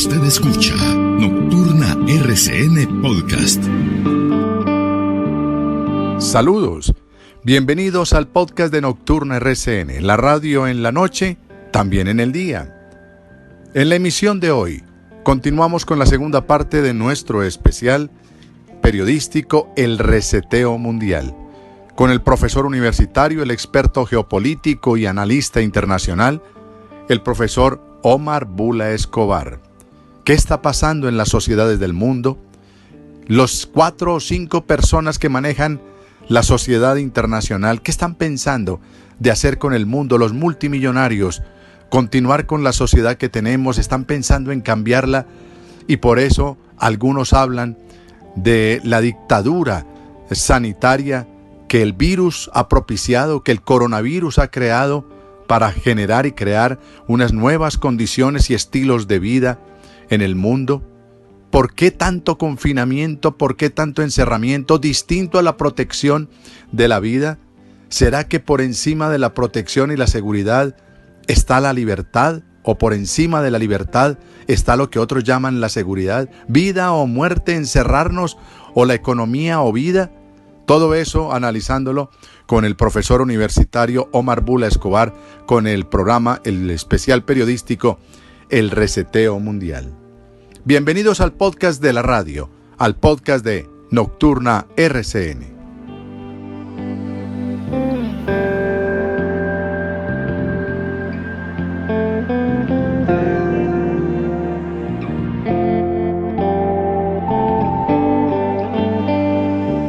Usted escucha Nocturna RCN Podcast. Saludos, bienvenidos al podcast de Nocturna RCN, la radio en la noche, también en el día. En la emisión de hoy, continuamos con la segunda parte de nuestro especial periodístico El Reseteo Mundial, con el profesor universitario, el experto geopolítico y analista internacional, el profesor Omar Bula Escobar. ¿Qué está pasando en las sociedades del mundo? Los 4 o 5 personas que manejan la sociedad internacional, ¿qué están pensando de hacer con el mundo? Los multimillonarios, continuar con la sociedad que tenemos, están pensando en cambiarla, y por eso algunos hablan de la dictadura sanitaria que el virus ha propiciado, que el coronavirus ha creado para generar y crear unas nuevas condiciones y estilos de vida en el mundo. ¿Por qué tanto confinamiento? ¿Por qué tanto encerramiento distinto a la protección de la vida? ¿Será que por encima de la protección y la seguridad está la libertad? ¿O por encima de la libertad está lo que otros llaman la seguridad? ¿Vida o muerte, encerrarnos, o la economía o vida? Todo eso analizándolo con el profesor universitario Omar Bula Escobar, con el programa, el especial periodístico El Reseteo Mundial. Bienvenidos al podcast de la radio, al podcast de Nocturna RCN.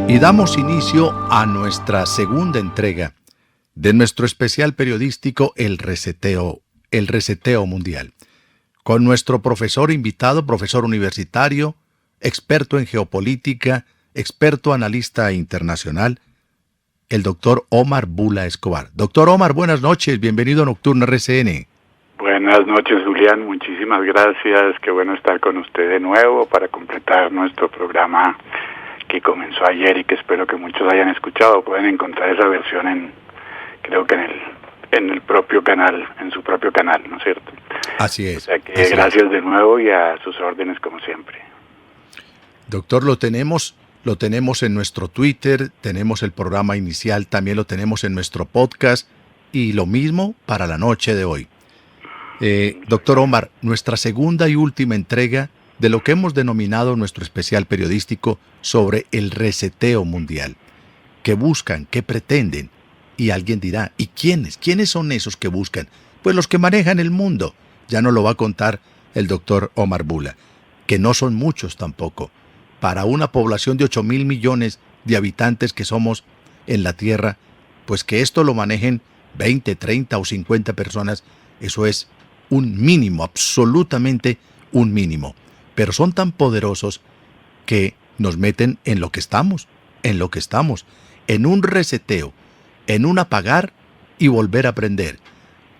Y damos inicio a nuestra segunda entrega de nuestro especial periodístico El Reseteo Mundial, con nuestro profesor invitado, profesor universitario, experto en geopolítica, experto analista internacional, el doctor Omar Bula Escobar. Doctor Omar, buenas noches, bienvenido a Nocturna RCN. Buenas noches, Julián, muchísimas gracias, qué bueno estar con usted de nuevo para completar nuestro programa que comenzó ayer y que espero que muchos hayan escuchado. Pueden encontrar esa versión creo que en el propio canal, en su propio canal, ¿no es cierto? Así es. O sea que gracias de nuevo y a sus órdenes como siempre. Doctor, lo tenemos en nuestro Twitter, tenemos el programa inicial, también lo tenemos en nuestro podcast, y lo mismo para la noche de hoy. Doctor Omar, nuestra segunda y última entrega de lo que hemos denominado nuestro especial periodístico sobre el reseteo mundial. ¿Qué buscan? ¿Qué pretenden? Y alguien dirá, ¿y quiénes? ¿Quiénes son esos que buscan? Pues los que manejan el mundo. Ya nos lo va a contar el doctor Omar Bula, que no son muchos tampoco. Para una población de 8.000 millones de habitantes que somos en la Tierra, pues que esto lo manejen 20, 30 o 50 personas, eso es un mínimo, absolutamente un mínimo. Pero son tan poderosos que nos meten en lo que estamos, en un reseteo, en un apagar y volver a prender,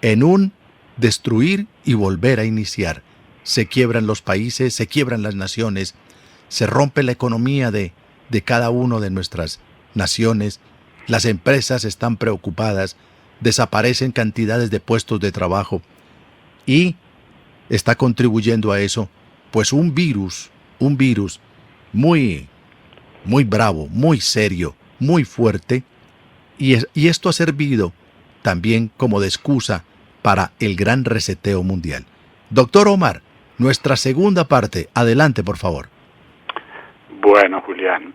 en un destruir y volver a iniciar. Se quiebran los países, se quiebran las naciones, se rompe la economía de cada una de nuestras naciones, las empresas están preocupadas, desaparecen cantidades de puestos de trabajo, y está contribuyendo a eso pues un virus muy, muy bravo, muy serio, muy fuerte, y esto ha servido también como de excusa para el gran reseteo mundial. Doctor Omar, nuestra segunda parte, adelante por favor. Bueno, Julián,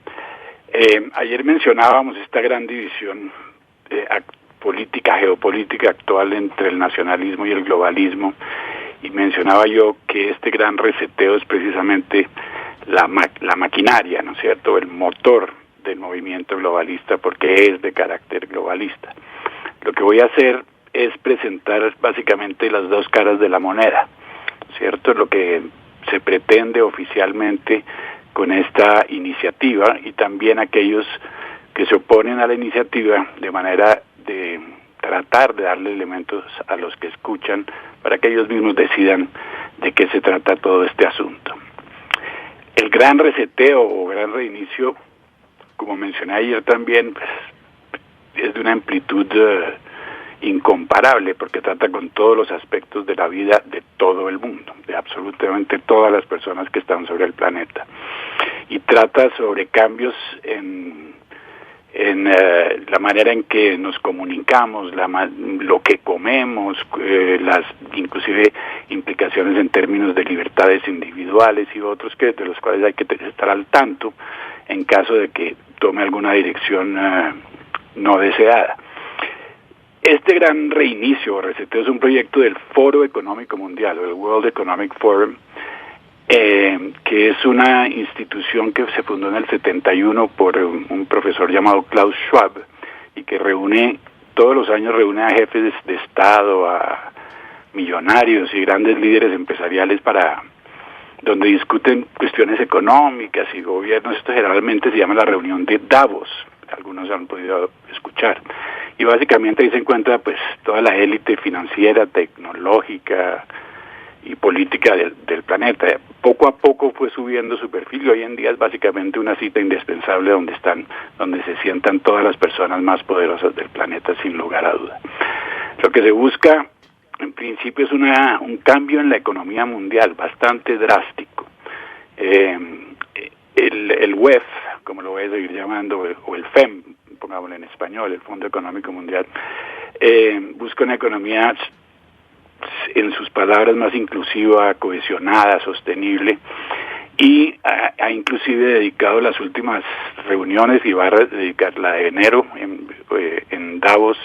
ayer mencionábamos esta gran división geopolítica actual entre el nacionalismo y el globalismo, y mencionaba yo que este gran reseteo es precisamente la maquinaria, ¿no es cierto?, el motor del movimiento globalista, porque es de carácter globalista. Lo que voy a hacer es presentar básicamente las dos caras de la moneda, ¿cierto?, lo que se pretende oficialmente con esta iniciativa, y también aquellos que se oponen a la iniciativa de manera de tratar de darle elementos a los que escuchan para que ellos mismos decidan de qué se trata todo este asunto. El gran reseteo o gran reinicio, como mencioné ayer también, pues, es de una amplitud incomparable porque trata con todos los aspectos de la vida de todo el mundo, de absolutamente todas las personas que están sobre el planeta. Y trata sobre cambios en la manera en que nos comunicamos, lo que comemos, las inclusive implicaciones en términos de libertades individuales y otros de los cuales hay que estar al tanto en caso de que tome alguna dirección no deseada. Este gran reinicio o reseteo es un proyecto del Foro Económico Mundial, o el World Economic Forum, que es una institución que se fundó en el 71 por un profesor llamado Klaus Schwab y que todos los años reúne a jefes de Estado, a millonarios y grandes líderes empresariales donde discuten cuestiones económicas y gobiernos. Esto generalmente se llama la reunión de Davos, algunos han podido escuchar, y básicamente ahí se encuentra pues toda la élite financiera, tecnológica y política del planeta. Poco a poco fue subiendo su perfil y hoy en día es básicamente una cita indispensable donde se sientan todas las personas más poderosas del planeta sin lugar a duda. Lo que se busca en principio es un cambio en la economía mundial bastante drástico. El WEF, como lo voy a seguir llamando, o el FEM, pongámoslo en español, el Fondo Económico Mundial, busca una economía en sus palabras más inclusiva, cohesionada, sostenible, y ha inclusive dedicado las últimas reuniones, y va a dedicar la de enero en Davos,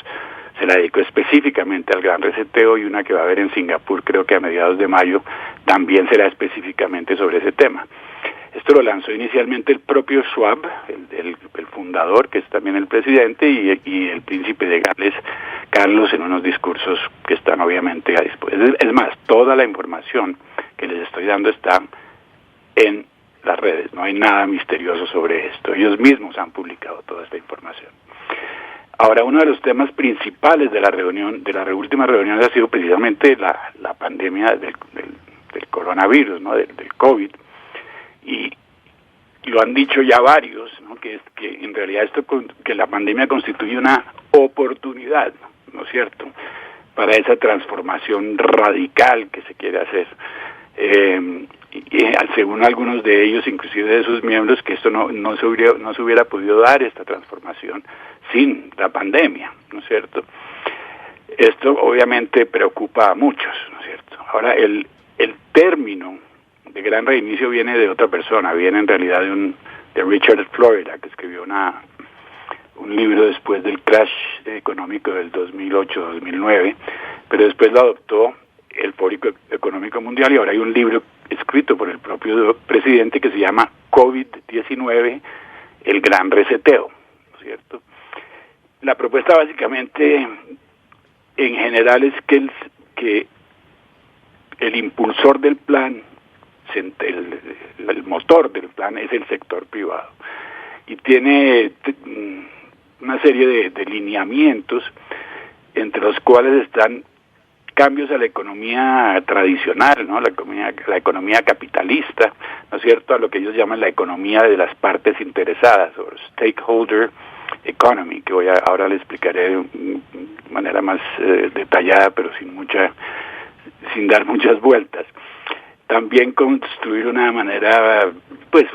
se la dedicó específicamente al gran reseteo, y una que va a haber en Singapur, creo que a mediados de mayo, también será específicamente sobre ese tema. Esto lo lanzó inicialmente el propio Schwab, el fundador, que es también el presidente, y el príncipe de Gales, Carlos, en unos discursos que están obviamente a disposición. Es más, toda la información que les estoy dando está en las redes, no hay nada misterioso sobre esto. Ellos mismos han publicado toda esta información. Ahora, uno de los temas principales de la última reunión ha sido precisamente la pandemia del coronavirus, ¿no? del COVID. Y lo han dicho ya varios, ¿no? que en realidad que la pandemia constituye una oportunidad, ¿no es cierto?, para esa transformación radical que se quiere hacer. Según algunos de ellos, inclusive de sus miembros, que esto no se hubiera podido dar, esta transformación, sin la pandemia, ¿no es cierto? Esto obviamente preocupa a muchos, ¿no es cierto? Ahora, el término de gran reinicio viene de otra persona, viene en realidad de Richard Florida, que escribió un libro después del crash económico del 2008-2009, pero después lo adoptó el Foro Económico Mundial, y ahora hay un libro escrito por el propio presidente que se llama COVID-19, el gran reseteo, ¿no es cierto? La propuesta básicamente, en general, es que el impulsor del plan, el motor del plan, es el sector privado, y tiene una serie de lineamientos, entre los cuales están cambios a la economía tradicional, ¿no? La economía capitalista, ¿no es cierto?, a lo que ellos llaman la economía de las partes interesadas, o stakeholder economy, que ahora le explicaré de manera más detallada, pero sin dar muchas vueltas. También construir una manera,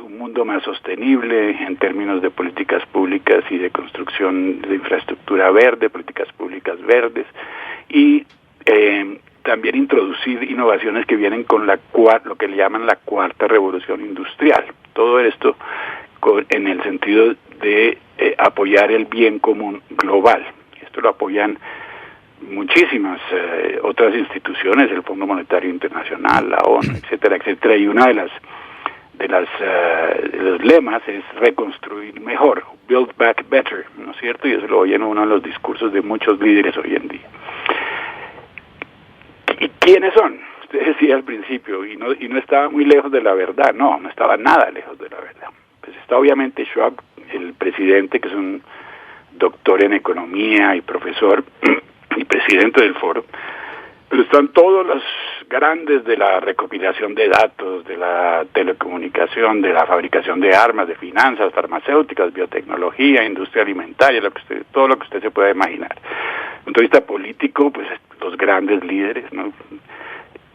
un mundo más sostenible en términos de políticas públicas y de construcción de infraestructura verde, políticas públicas verdes, y también introducir innovaciones que vienen con lo que le llaman la cuarta revolución industrial. Todo esto en el sentido de apoyar el bien común global. Esto lo apoyan muchísimas otras instituciones, el Fondo Monetario Internacional, la ONU, etcétera, etcétera, y una de los lemas es reconstruir mejor, build back better, ¿no es cierto? Y eso lo oyen uno de los discursos de muchos líderes hoy en día. ¿Y quiénes son? Usted decía al principio, y no estaba muy lejos de la verdad. No estaba nada lejos de la verdad. Pues está obviamente Schwab, el presidente, que es un doctor en economía y profesor y presidente del foro, pero están todos los grandes de la recopilación de datos, de la telecomunicación, de la fabricación de armas, de finanzas, farmacéuticas, biotecnología, industria alimentaria, todo lo que usted se pueda imaginar. Desde el punto de vista político, pues los grandes líderes, ¿no?,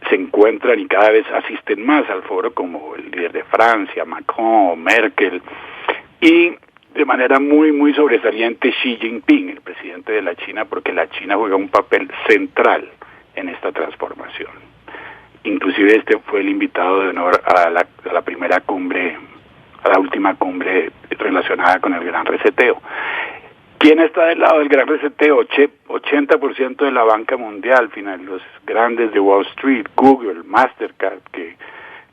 se encuentran y cada vez asisten más al foro, como el líder de Francia, Macron, Merkel, y de manera muy, muy sobresaliente Xi Jinping, el presidente de la China, porque la China juega un papel central en esta transformación. Inclusive este fue el invitado de honor a la primera cumbre, a la última cumbre relacionada con el Gran Reseteo. ¿Quién está del lado del Gran Reseteo? 80% de la banca mundial, los grandes de Wall Street, Google, Mastercard, que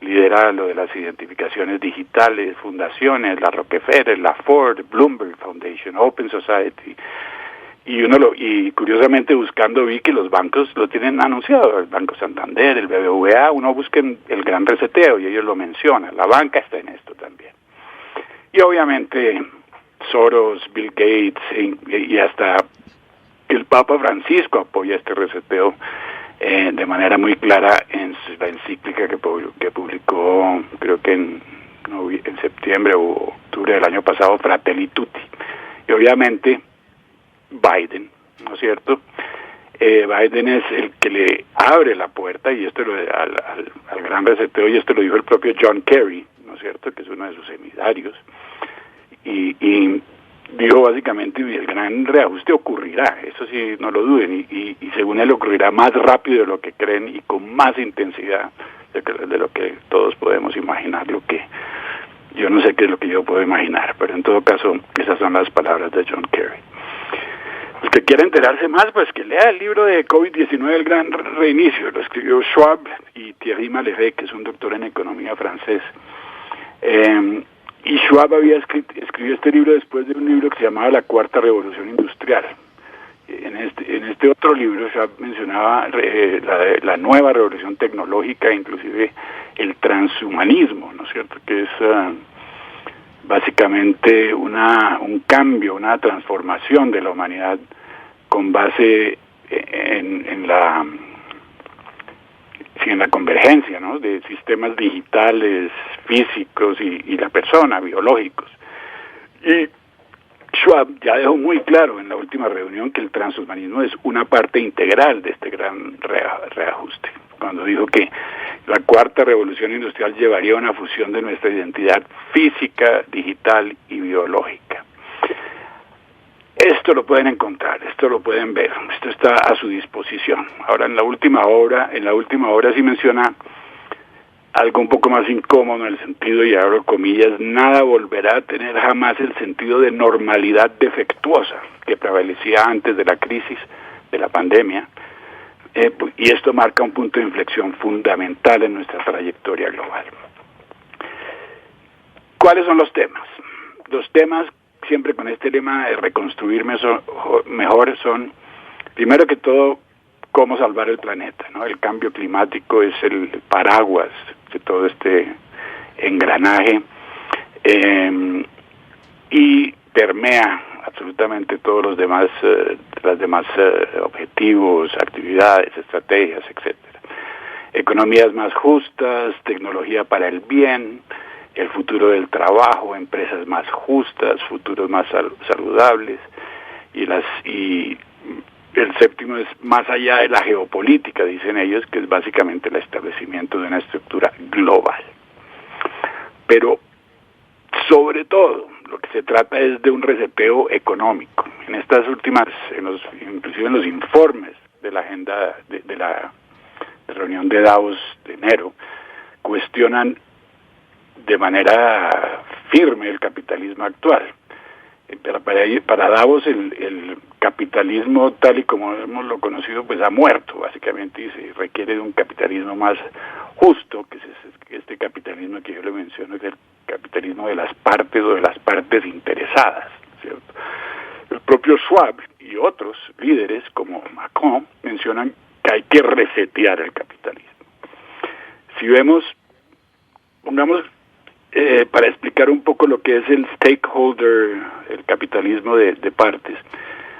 lidera lo de las identificaciones digitales, fundaciones, la Rockefeller, la Ford, Bloomberg Foundation, Open Society. Y curiosamente buscando vi que los bancos lo tienen anunciado, el Banco Santander, el BBVA, uno busca el Gran Reseteo y ellos lo mencionan, la banca está en esto también. Y obviamente Soros, Bill Gates y hasta el Papa Francisco apoya este reseteo de manera muy clara en la encíclica que publicó, creo que en septiembre o octubre del año pasado, Fratelli Tutti. Y obviamente Biden, ¿no es cierto? Biden es el que le abre la puerta y al gran reseteo, y esto lo dijo el propio John Kerry, ¿no es cierto?, que es uno de sus emisarios, y dijo básicamente el gran reajuste ocurrirá, eso sí, no lo duden, y según él ocurrirá más rápido de lo que creen y con más intensidad de lo que todos podemos imaginar, lo que yo no sé qué es lo que yo puedo imaginar, pero en todo caso esas son las palabras de John Kerry. El que quiera enterarse más, pues que lea el libro de COVID-19, El Gran Reinicio, lo escribió Schwab y Thierry Malherbe, que es un doctor en economía francés. Y Schwab escribió este libro después de un libro que se llamaba La Cuarta Revolución Industrial. En este otro libro Schwab mencionaba la nueva revolución tecnológica, inclusive el transhumanismo, ¿no es cierto?, que es básicamente un cambio, una transformación de la humanidad con base en la convergencia, ¿no?, de sistemas digitales, físicos y la persona, biológicos. Y Schwab ya dejó muy claro en la última reunión que el transhumanismo es una parte integral de este gran reajuste, cuando dijo que la cuarta revolución industrial llevaría a una fusión de nuestra identidad física, digital y biológica. Esto lo pueden encontrar, esto lo pueden ver, esto está a su disposición. Ahora en la última obra sí menciona algo un poco más incómodo en el sentido, y abro comillas, nada volverá a tener jamás el sentido de normalidad defectuosa que prevalecía antes de la crisis de la pandemia, y esto marca un punto de inflexión fundamental en nuestra trayectoria global. ¿Cuáles son los temas? Los temas, siempre con este lema de reconstruir mejor, son, primero que todo, cómo salvar el planeta, ¿no? El cambio climático es el paraguas de todo este engranaje y permea absolutamente todos los demás objetivos, actividades, estrategias, etcétera. Economías más justas, tecnología para el bien, el futuro del trabajo, empresas más justas, futuros más saludables, y el séptimo es más allá de la geopolítica, dicen ellos, que es básicamente el establecimiento de una estructura global. Pero sobre todo lo que se trata es de un reseteo económico. En estas últimas, inclusive en los informes de la agenda de la reunión de Davos de enero, cuestionan de manera firme el capitalismo actual. Para Davos el capitalismo tal y como hemos lo conocido pues ha muerto básicamente, y se requiere de un capitalismo más justo, que es este capitalismo que yo le menciono, que es el capitalismo de las partes o de las partes interesadas, ¿cierto? El propio Schwab y otros líderes como Macron mencionan que hay que resetear el capitalismo. Si vemos, pongamos para explicar un poco lo que es el stakeholder, el capitalismo de partes,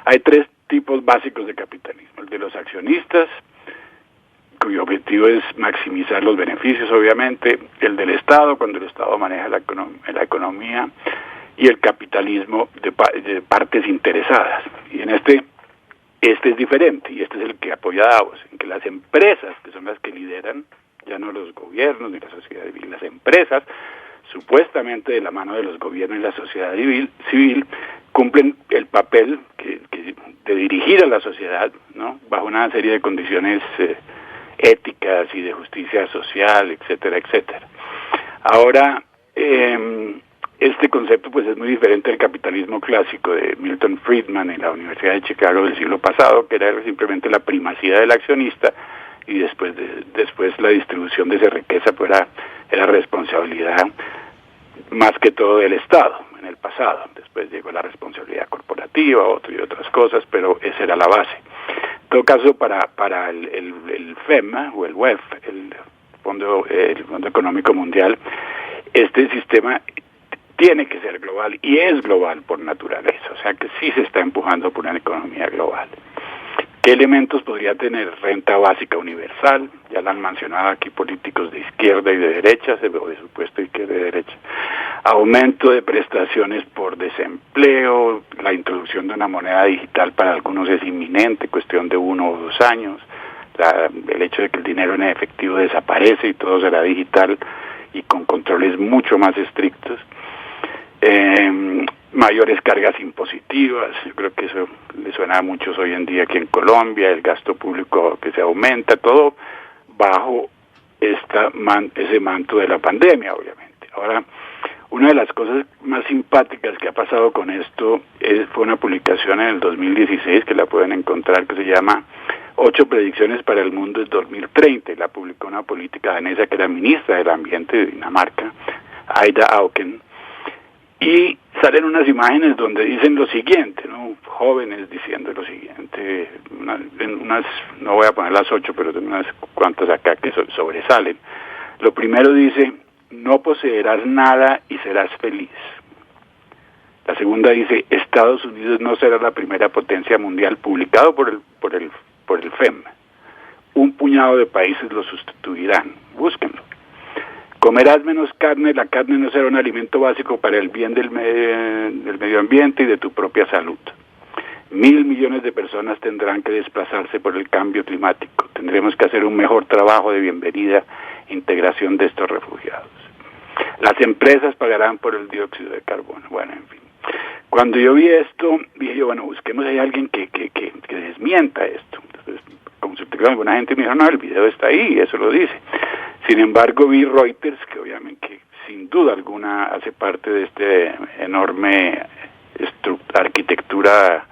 hay tres tipos básicos de capitalismo: el de los accionistas, cuyo objetivo es maximizar los beneficios, obviamente, el del Estado, cuando el Estado maneja la economía, y el capitalismo de partes interesadas. Y en este es diferente, y este es el que apoya a Davos, en que las empresas, que son las que lideran, ya no los gobiernos ni la sociedad civil, las empresas, supuestamente de la mano de los gobiernos y la sociedad civil, cumplen el papel de dirigir a la sociedad, ¿no?, bajo una serie de condiciones éticas y de justicia social, etcétera, etcétera. Ahora, este concepto pues es muy diferente al capitalismo clásico de Milton Friedman en la Universidad de Chicago del siglo pasado, que era simplemente la primacía del accionista, y después la distribución de esa riqueza pues era responsabilidad más que todo del Estado en el pasado. Después llegó la responsabilidad corporativa, otras cosas, pero esa era la base. En todo caso, para el FEMA o el WEF, el Fondo Económico Mundial, este sistema tiene que ser global y es global por naturaleza, o sea que sí se está empujando por una economía global. ¿Qué elementos podría tener? Renta básica universal, ya la han mencionado aquí políticos de izquierda y de derecha, o de supuesto izquierda y derecha. Aumento de prestaciones por desempleo, la introducción de una moneda digital para algunos es inminente, cuestión de 1 o 2 años. El hecho de que el dinero en efectivo desaparece y todo será digital y con controles mucho más estrictos. Mayores cargas impositivas, yo creo que eso le suena a muchos hoy en día aquí en Colombia, el gasto público que se aumenta, todo bajo ese manto de la pandemia, obviamente. Ahora, una de las cosas más simpáticas que ha pasado con esto fue una publicación en el 2016, que la pueden encontrar, que se llama 8 predicciones para el mundo en 2030, y la publicó una política danesa que era ministra del Ambiente de Dinamarca, Ida Auken, y salen unas imágenes donde dicen lo siguiente, ¿no? Jóvenes diciendo lo siguiente, no voy a poner las 8, pero tengo unas cuantas acá que sobresalen. Lo primero dice: no poseerás nada y serás feliz. La segunda dice: Estados Unidos no será la primera potencia mundial, publicado por el FEM. Un puñado de países lo sustituirán. Búsquenlo. Comerás menos carne, la carne no será un alimento básico para el bien del medio ambiente y de tu propia salud. 1.000 millones de personas tendrán que desplazarse por el cambio climático. Tendremos que hacer un mejor trabajo de bienvenida e integración de estos refugiados. Las empresas pagarán por el dióxido de carbono. Bueno, en fin. Cuando yo vi esto, dije yo, bueno, busquemos a alguien que desmienta esto. Entonces, consulté con alguna gente y me dijo, no, el video está ahí, eso lo dice. Sin embargo, vi Reuters, que obviamente, sin duda alguna, hace parte de este enorme arquitectura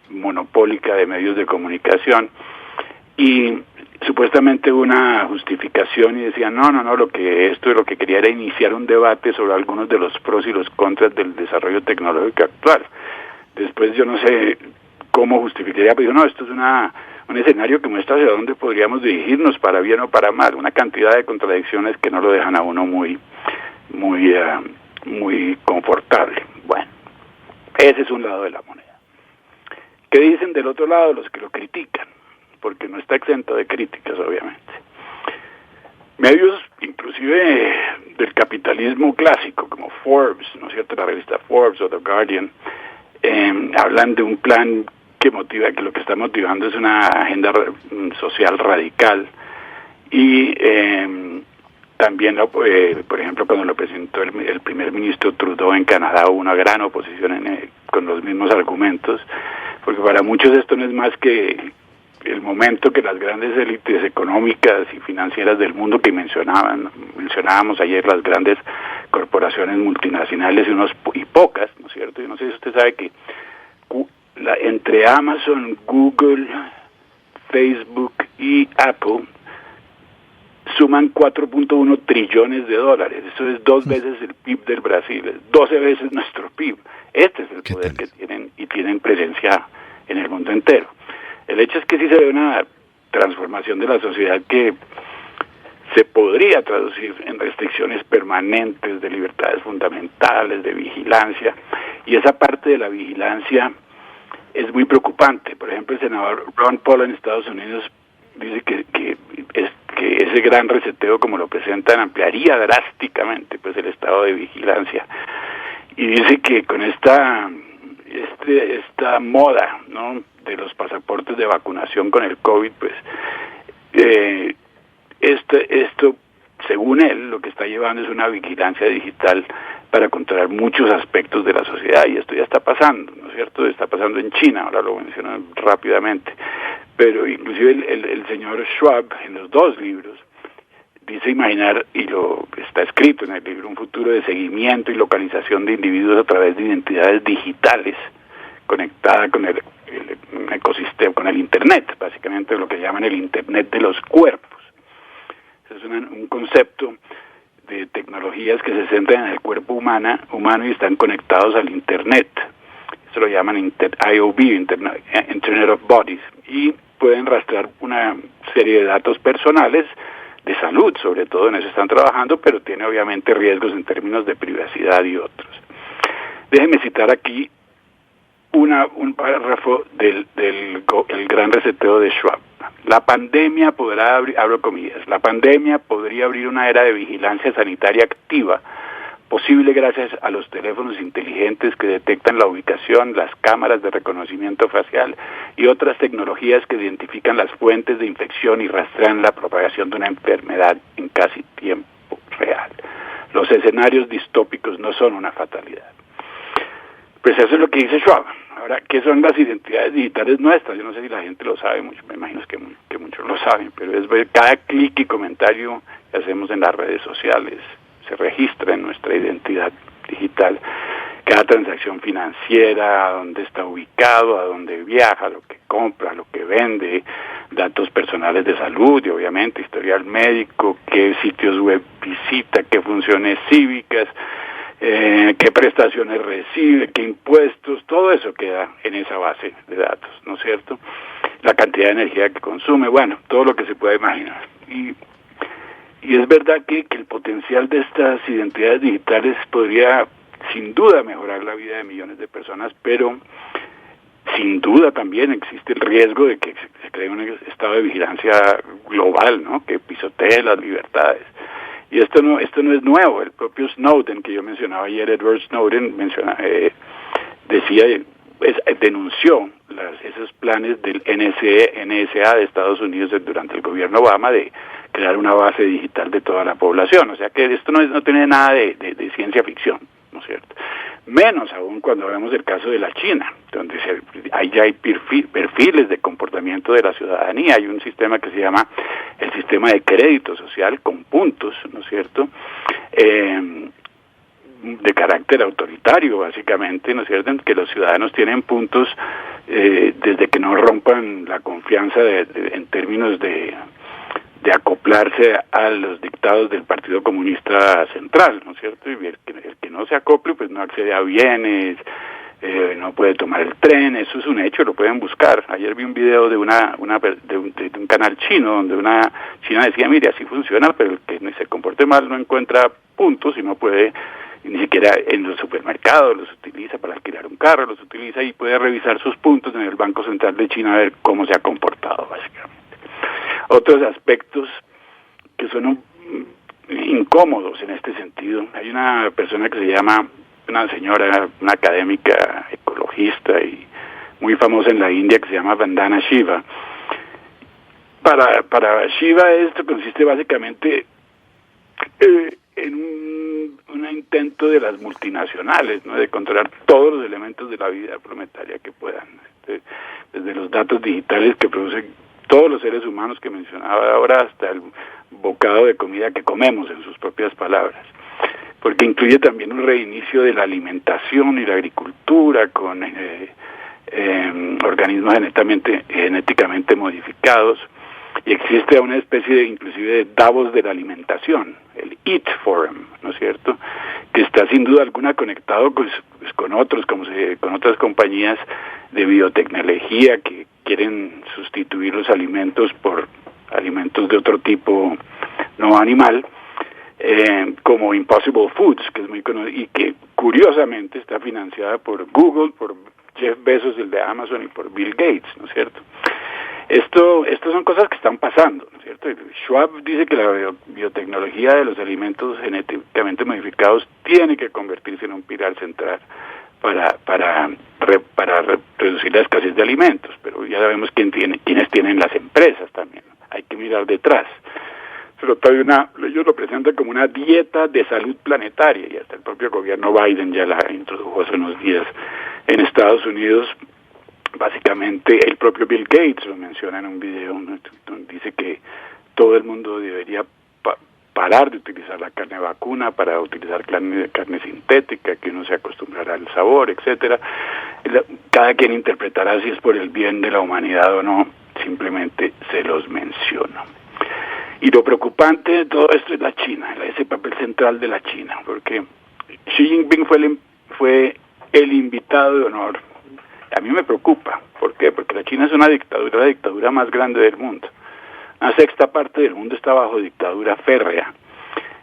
monopólica de medios de comunicación, y supuestamente una justificación y decían, no, lo que quería era iniciar un debate sobre algunos de los pros y los contras del desarrollo tecnológico actual. Después yo no sé cómo justificaría, pero no, esto es un escenario que muestra hacia dónde podríamos dirigirnos, para bien o para mal, una cantidad de contradicciones que no lo dejan a uno muy confortable. Bueno, ese es un lado de la moneda. ¿Qué dicen del otro lado los que lo critican? Porque no está exento de críticas, obviamente. Medios, inclusive del capitalismo clásico, como Forbes, ¿no es cierto?, la revista Forbes o The Guardian, hablan de un plan que lo que está motivando es una agenda social radical, y también, por ejemplo, cuando lo presentó el primer ministro Trudeau en Canadá, hubo una gran oposición con los mismos argumentos, porque para muchos esto no es más que el momento que las grandes élites económicas y financieras del mundo que mencionábamos ayer, las grandes corporaciones multinacionales y pocas, ¿no es cierto? Yo no sé si usted sabe que entre Amazon, Google, Facebook y Apple suman 4.1 trillones de dólares. Eso es 2 veces el PIB del Brasil, es 12 veces nuestro PIB. Este es el poder que tienen, y tienen presencia en el mundo entero. El hecho es que sí se ve una transformación de la sociedad que se podría traducir en restricciones permanentes de libertades fundamentales, de vigilancia, y esa parte de la vigilancia es muy preocupante. Por ejemplo, el senador Ron Paul en Estados Unidos dice que es que ese gran reseteo, como lo presentan, ampliaría drásticamente pues el estado de vigilancia. Y dice que con esta moda, ¿no?, de los pasaportes de vacunación con el COVID, pues esto, según él, lo que está llevando es una vigilancia digital para controlar muchos aspectos de la sociedad, y esto ya está pasando, ¿no es cierto? Está pasando en China, ahora lo menciono rápidamente, pero inclusive el señor Schwab, en los dos libros, dice imaginar, y lo está escrito en el libro, un futuro de seguimiento y localización de individuos a través de identidades digitales conectada con el ecosistema, con el Internet, básicamente lo que llaman el Internet de los cuerpos. Es un concepto de tecnologías que se centran en el cuerpo humano y están conectados al Internet. Eso lo llaman IOB, Internet of Bodies, y pueden rastrear una serie de datos personales de salud, sobre todo en eso están trabajando, pero tiene obviamente riesgos en términos de privacidad y otros. Déjenme citar aquí un párrafo del gran reseteo de Schwab. La pandemia podrá abrir, abro comillas, la pandemia podría abrir una era de vigilancia sanitaria activa, posible gracias a los teléfonos inteligentes que detectan la ubicación, las cámaras de reconocimiento facial y otras tecnologías que identifican las fuentes de infección y rastrean la propagación de una enfermedad en casi tiempo real. Los escenarios distópicos no son una fatalidad. Pues eso es lo que dice Schwab. Ahora, ¿qué son las identidades digitales nuestras? Yo no sé si la gente lo sabe mucho, me imagino que muchos lo saben, pero es ver cada clic y comentario que hacemos en las redes sociales se registra en nuestra identidad digital. Cada transacción financiera, a dónde está ubicado, a dónde viaja, lo que compra, lo que vende, datos personales de salud y obviamente historial médico, qué sitios web visita, qué funciones cívicas, qué prestaciones recibe, qué impuestos, todo eso queda en esa base de datos, ¿no es cierto? La cantidad de energía que consume, bueno, todo lo que se pueda imaginar. Y es verdad que el potencial de estas identidades digitales podría sin duda mejorar la vida de millones de personas, pero sin duda también existe el riesgo de que se cree un estado de vigilancia global, ¿no?, que pisotee las libertades. Y esto no es nuevo. El propio Snowden, que yo mencionaba ayer, Edward Snowden, denunció esos planes del NSA de Estados Unidos durante el gobierno Obama de crear una base digital de toda la población. O sea que esto no tiene nada de ciencia ficción, ¿no es cierto? Menos aún cuando hablamos del caso de la China, donde ya hay perfiles de comportamiento de la ciudadanía. Hay un sistema que se llama el sistema de crédito social con puntos, ¿no es cierto?, de carácter autoritario, básicamente, ¿no es cierto?, en que los ciudadanos tienen puntos desde que no rompan la confianza en términos de acoplarse a los dictados del Partido Comunista Central, ¿no es cierto? Y el que no se acople, pues no accede a bienes, no puede tomar el tren, eso es un hecho, lo pueden buscar. Ayer vi un video de un canal chino, donde una china decía, mire, así funciona, pero el que se comporte mal no encuentra puntos y no puede, ni siquiera en los supermercados los utiliza para alquilar un carro, los utiliza y puede revisar sus puntos en el Banco Central de China a ver cómo se ha comportado, básicamente. Otros aspectos que son incómodos en este sentido. Hay una persona que se llama, una señora, una académica ecologista y muy famosa en la India, que se llama Vandana Shiva. Para Shiva esto consiste básicamente en un intento de las multinacionales, ¿no?, de controlar todos los elementos de la vida planetaria que puedan, desde los datos digitales que producen todos los seres humanos que mencionaba ahora hasta el bocado de comida que comemos, en sus propias palabras, porque incluye también un reinicio de la alimentación y la agricultura con organismos genéticamente modificados, y existe una especie inclusive de Davos de la alimentación, el Eat Forum, ¿no es cierto?, que está sin duda alguna conectado con otras compañías de biotecnología que quieren sustituir los alimentos por alimentos de otro tipo no animal, como Impossible Foods, que es muy conocido y que curiosamente está financiada por Google, por Jeff Bezos, el de Amazon, y por Bill Gates, ¿no es cierto? Esto son cosas que están pasando, ¿no es ¿cierto? Schwab dice que la biotecnología de los alimentos genéticamente modificados tiene que convertirse en un pilar central para reducir la escasez de alimentos, pero ya sabemos quiénes tienen las empresas también, hay que mirar detrás. Pero ellos lo presentan como una dieta de salud planetaria, y hasta el propio gobierno Biden ya la introdujo hace unos días en Estados Unidos. Básicamente el propio Bill Gates lo menciona en un video donde dice que todo el mundo debería parar de utilizar la carne vacuna para utilizar carne sintética, que uno se acostumbrará al sabor, etcétera. Cada quien interpretará si es por el bien de la humanidad o no, simplemente se los menciono. Y lo preocupante de todo esto es la China, ese papel central de la China, porque Xi Jinping fue el invitado de honor. A mí me preocupa. ¿Por qué? Porque la China es una dictadura, la dictadura más grande del mundo. Una sexta parte del mundo está bajo dictadura férrea.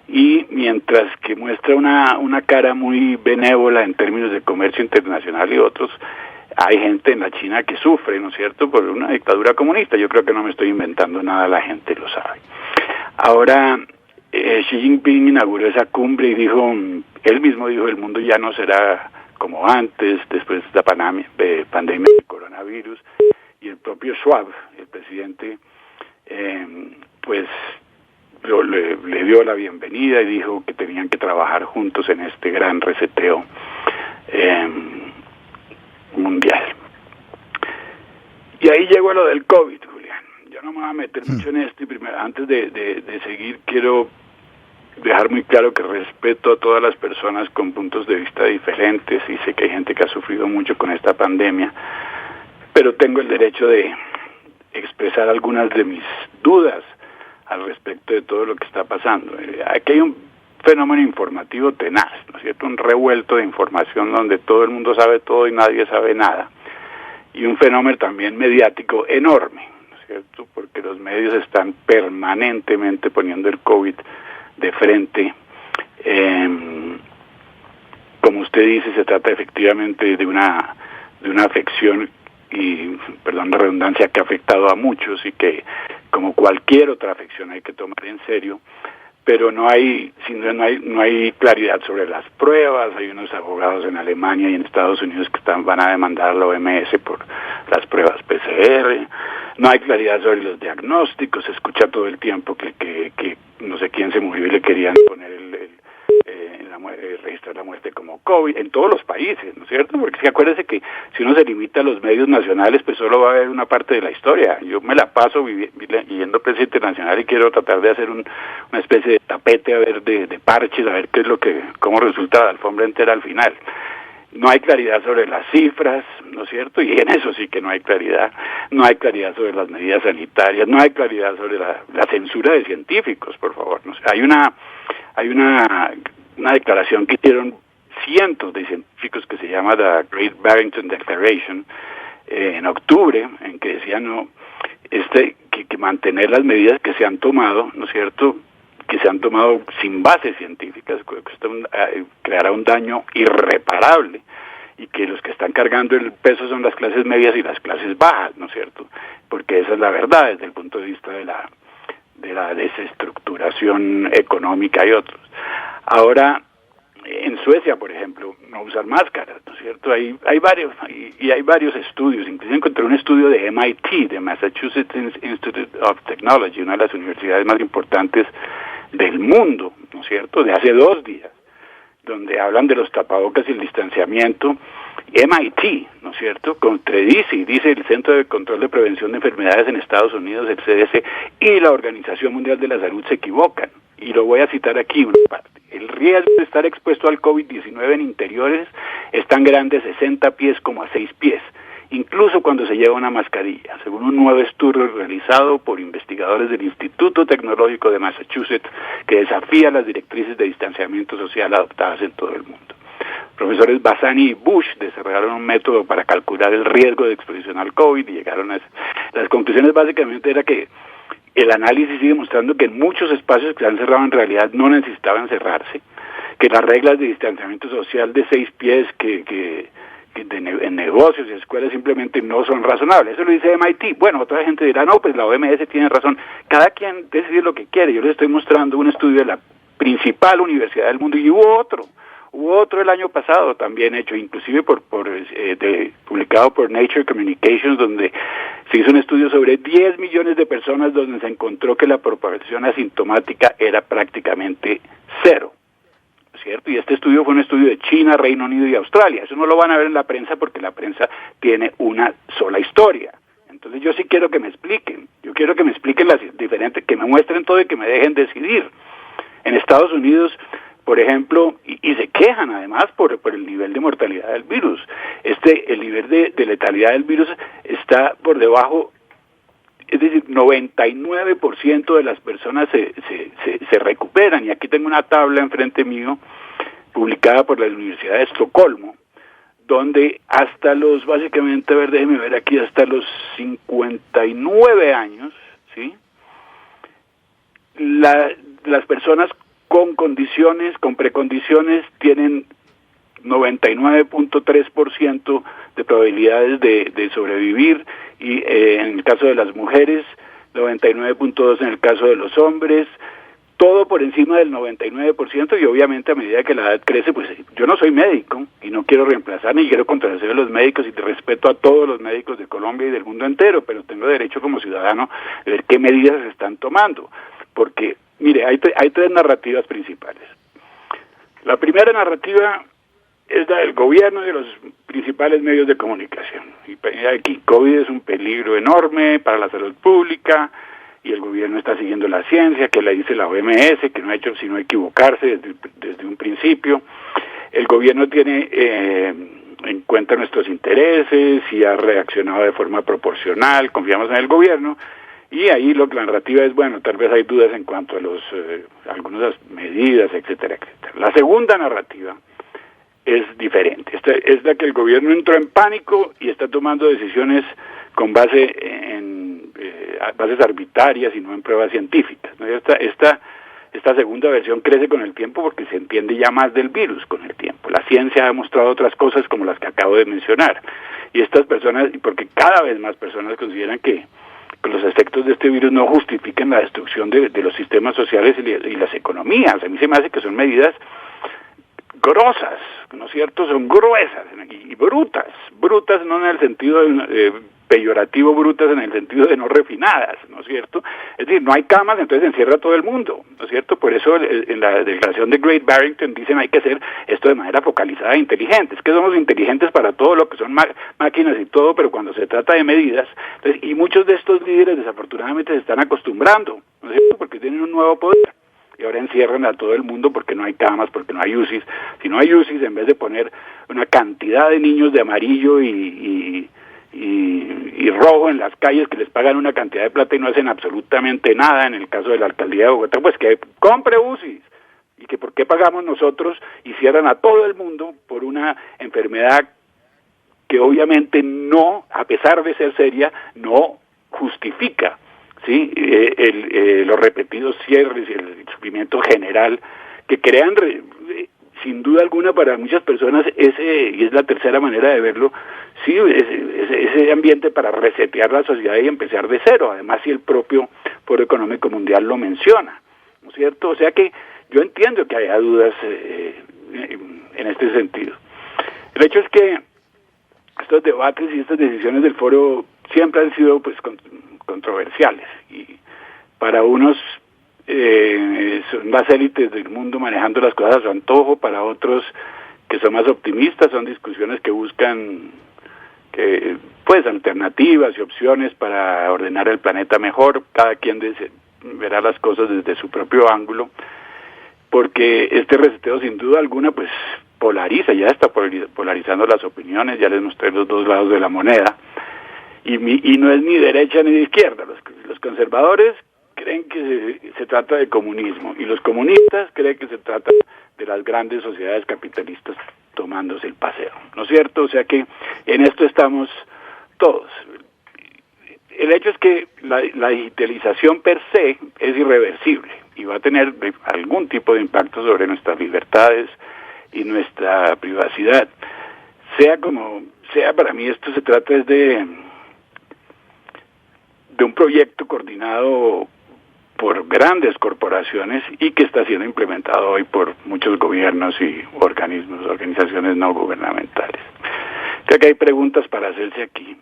Y mientras que muestra una cara muy benévola en términos de comercio internacional y otros, hay gente en la China que sufre, ¿no es cierto?, por una dictadura comunista. Yo creo que no me estoy inventando nada, la gente lo sabe. Ahora, Xi Jinping inauguró esa cumbre y él mismo dijo, el mundo ya no será como antes, después de la pandemia del coronavirus, y el propio Schwab, el presidente, pues le dio la bienvenida y dijo que tenían que trabajar juntos en este gran reseteo mundial. Y ahí llegó lo del COVID, Julián. Yo no me voy a meter mucho en esto, y primero, antes de seguir, quiero dejar muy claro que respeto a todas las personas con puntos de vista diferentes, y sé que hay gente que ha sufrido mucho con esta pandemia, pero tengo el derecho de expresar algunas de mis dudas al respecto de todo lo que está pasando. Aquí hay un fenómeno informativo tenaz, ¿no es cierto?, un revuelto de información donde todo el mundo sabe todo y nadie sabe nada, y un fenómeno también mediático enorme, ¿no es cierto?, porque los medios están permanentemente poniendo el COVID de frente. Como usted dice, se trata efectivamente de una afección, y perdón la redundancia, que ha afectado a muchos y que, como cualquier otra afección, hay que tomar en serio, pero no hay claridad sobre las pruebas. Hay unos abogados en Alemania y en Estados Unidos que van a demandar a la OMS por las pruebas PCR. No hay claridad sobre los diagnósticos. Se escucha todo el tiempo que no sé quién se murió y le querían poner registrar la muerte como COVID en todos los países, ¿no es cierto? Porque acuérdese que si uno se limita a los medios nacionales, pues solo va a haber una parte de la historia. Yo me la paso leyendo prensa internacional y quiero tratar de hacer una especie de tapete, a ver, de parches, a ver cómo resulta la alfombra entera al final. No hay claridad sobre las cifras, ¿no es cierto? Y en eso sí que no hay claridad. No hay claridad sobre las medidas sanitarias, no hay claridad sobre la censura de científicos, por favor. ¿No? Hay una declaración que hicieron cientos de científicos que se llama The Great Barrington Declaration en octubre, en que decían que mantener las medidas que se han tomado, ¿no es cierto?, que se han tomado sin bases científicas, creará un daño irreparable, y que los que están cargando el peso son las clases medias y las clases bajas, ¿no es cierto?, porque esa es la verdad desde el punto de vista de la desestructuración económica y otros. Ahora, en Suecia, por ejemplo, no usan máscaras, ¿no es cierto? Hay varios estudios. Incluso encontré un estudio de MIT, de Massachusetts Institute of Technology, una de las universidades más importantes del mundo, ¿no es cierto?, de hace 2 días, donde hablan de los tapabocas y el distanciamiento. MIT, ¿no es cierto?, dice el Centro de Control de Prevención de Enfermedades en Estados Unidos, el CDC, y la Organización Mundial de la Salud se equivocan. Y lo voy a citar aquí una parte. El riesgo de estar expuesto al COVID-19 en interiores es tan grande de 60 pies como a 6 pies, incluso cuando se lleva una mascarilla, según un nuevo estudio realizado por investigadores del Instituto Tecnológico de Massachusetts, que desafía las directrices de distanciamiento social adoptadas en todo el mundo. Profesores Bassani y Bush desarrollaron un método para calcular el riesgo de exposición al COVID y llegaron a las conclusiones. Básicamente era que el análisis sigue mostrando que en muchos espacios que se han cerrado en realidad no necesitaban cerrarse, que las reglas de distanciamiento social de 6 pies que en negocios y escuelas simplemente no son razonables. Eso lo dice MIT. Bueno, otra gente dirá, no, pues la OMS tiene razón. Cada quien decide lo que quiere. Yo les estoy mostrando un estudio de la principal universidad del mundo y hubo otro el año pasado también hecho, inclusive publicado por Nature Communications, donde se hizo un estudio sobre 10 millones de personas donde se encontró que la propagación asintomática era prácticamente cero, ¿cierto? Y este estudio fue un estudio de China, Reino Unido y Australia. Eso no lo van a ver en la prensa porque la prensa tiene una sola historia. Entonces yo sí quiero que me expliquen. Yo quiero que me expliquen las diferentes, que me muestren todo y que me dejen decidir. En Estados Unidos, por ejemplo, y se quejan además por el nivel de mortalidad del virus. El nivel de letalidad del virus está por debajo, es decir, 99% de las personas se recuperan. Y aquí tengo una tabla enfrente mío, publicada por la Universidad de Estocolmo, donde hasta básicamente, déjenme ver aquí, hasta los 59 años, ¿sí? Las personas con precondiciones, tienen 99.3% de probabilidades de sobrevivir, y en el caso de las mujeres, 99.2% en el caso de los hombres, todo por encima del 99%, y obviamente a medida que la edad crece, pues yo no soy médico, y no quiero reemplazar ni quiero contradecir a los médicos, y te respeto a todos los médicos de Colombia y del mundo entero, pero tengo derecho como ciudadano de ver qué medidas se están tomando, porque mire, hay tres narrativas principales. La primera narrativa es la del gobierno y de los principales medios de comunicación. Y aquí, COVID es un peligro enorme para la salud pública, y el gobierno está siguiendo la ciencia, que le dice la OMS, que no ha hecho sino equivocarse desde un principio. El gobierno tiene en cuenta nuestros intereses y ha reaccionado de forma proporcional, confiamos en el gobierno. Y ahí la narrativa es, bueno, tal vez hay dudas en cuanto a algunas medidas, etcétera, etcétera. La segunda narrativa es diferente. Esta es la que el gobierno entró en pánico y está tomando decisiones con base en bases arbitrarias y no en pruebas científicas, ¿no? Esta segunda versión crece con el tiempo porque se entiende ya más del virus con el tiempo. La ciencia ha demostrado otras cosas como las que acabo de mencionar. Y estas personas, porque cada vez más personas consideran que los efectos de este virus no justifican la destrucción de los sistemas sociales y las economías. A mí se me hace que son medidas grosas, ¿no es cierto? Son gruesas y brutas no en el sentido peyorativo, brutas en el sentido de no refinadas, ¿no es cierto? Es decir, no hay camas, entonces encierra a todo el mundo, ¿no es cierto? Por eso en la declaración de Great Barrington dicen hay que hacer esto de manera focalizada e inteligente. Es que somos inteligentes para todo lo que son máquinas y todo, pero cuando se trata de medidas, entonces, y muchos de estos líderes desafortunadamente se están acostumbrando, ¿no es cierto? Porque tienen un nuevo poder. Y ahora encierran a todo el mundo porque no hay camas, porque no hay UCIs. Si no hay UCIs, en vez de poner una cantidad de niños de amarillo y rojo en las calles que les pagan una cantidad de plata y no hacen absolutamente nada, en el caso de la alcaldía de Bogotá, pues que compre UCIs. Y que por qué pagamos nosotros y cierran a todo el mundo por una enfermedad que obviamente no, a pesar de ser seria, no justifica, ¿sí? Los repetidos cierres y el sufrimiento general que crean, sin duda alguna, para muchas personas, y es la tercera manera de verlo, sí, ese ambiente para resetear la sociedad y empezar de cero, además si el propio Foro Económico Mundial lo menciona, ¿no es cierto? O sea que yo entiendo que haya dudas en este sentido. El hecho es que estos debates y estas decisiones del foro siempre han sido pues controversiales, y para unos son las élites del mundo manejando las cosas a su antojo, para otros que son más optimistas son discusiones que buscan pues alternativas y opciones para ordenar el planeta mejor. Cada quien verá las cosas desde su propio ángulo, porque este reseteo sin duda alguna pues polariza, ya está polarizando las opiniones. Ya les mostré los dos lados de la moneda, y no es ni derecha ni de izquierda. Los conservadores creen que se trata de comunismo, y los comunistas creen que se trata de las grandes sociedades capitalistas tomándose el paseo, ¿no es cierto? O sea que en esto estamos todos. El hecho es que la digitalización per se es irreversible y va a tener algún tipo de impacto sobre nuestras libertades y nuestra privacidad. Sea como sea, para mí esto se trata es de un proyecto coordinado por grandes corporaciones y que está siendo implementado hoy por muchos gobiernos y organizaciones no gubernamentales. O sea que hay preguntas para hacerse aquí,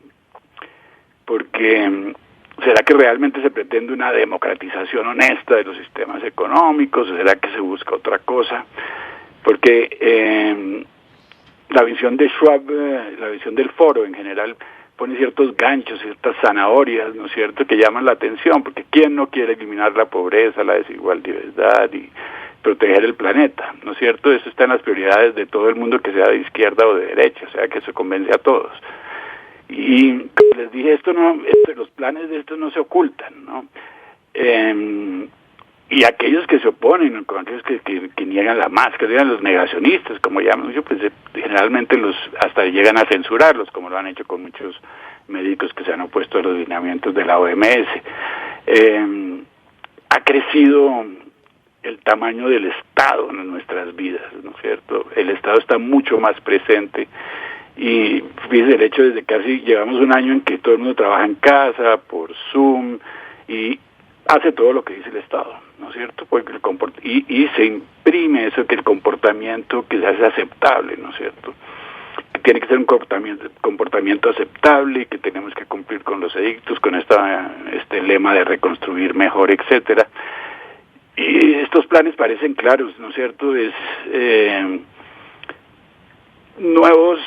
porque ¿será que realmente se pretende una democratización honesta de los sistemas económicos? ¿O será que se busca otra cosa? Porque la visión de Schwab, la visión del foro en general, pone ciertos ganchos, ciertas zanahorias, ¿no es cierto?, que llaman la atención, porque ¿quién no quiere eliminar la pobreza, la desigualdad y proteger el planeta? ¿No es cierto? Eso está en las prioridades de todo el mundo, que sea de izquierda o de derecha, o sea que eso convence a todos. Y como les dije, los planes de estos no se ocultan, ¿no? Y aquellos que se oponen, con aquellos que niegan la máscara, los negacionistas, como llaman yo, pues generalmente hasta llegan a censurarlos, como lo han hecho con muchos médicos que se han opuesto a los lineamientos de la OMS. Ha crecido el tamaño del Estado en nuestras vidas, ¿no es cierto? El Estado está mucho más presente. Y fíjese, el hecho de que casi llevamos un año en que todo el mundo trabaja en casa, por Zoom, y hace todo lo que dice el Estado, ¿no es cierto? Porque y se imprime eso, que el comportamiento que se hace aceptable, ¿no es cierto? Que tiene que ser un comportamiento aceptable y que tenemos que cumplir con los edictos, con este lema de reconstruir mejor, etcétera. Y estos planes parecen claros, ¿no es cierto? Nuevos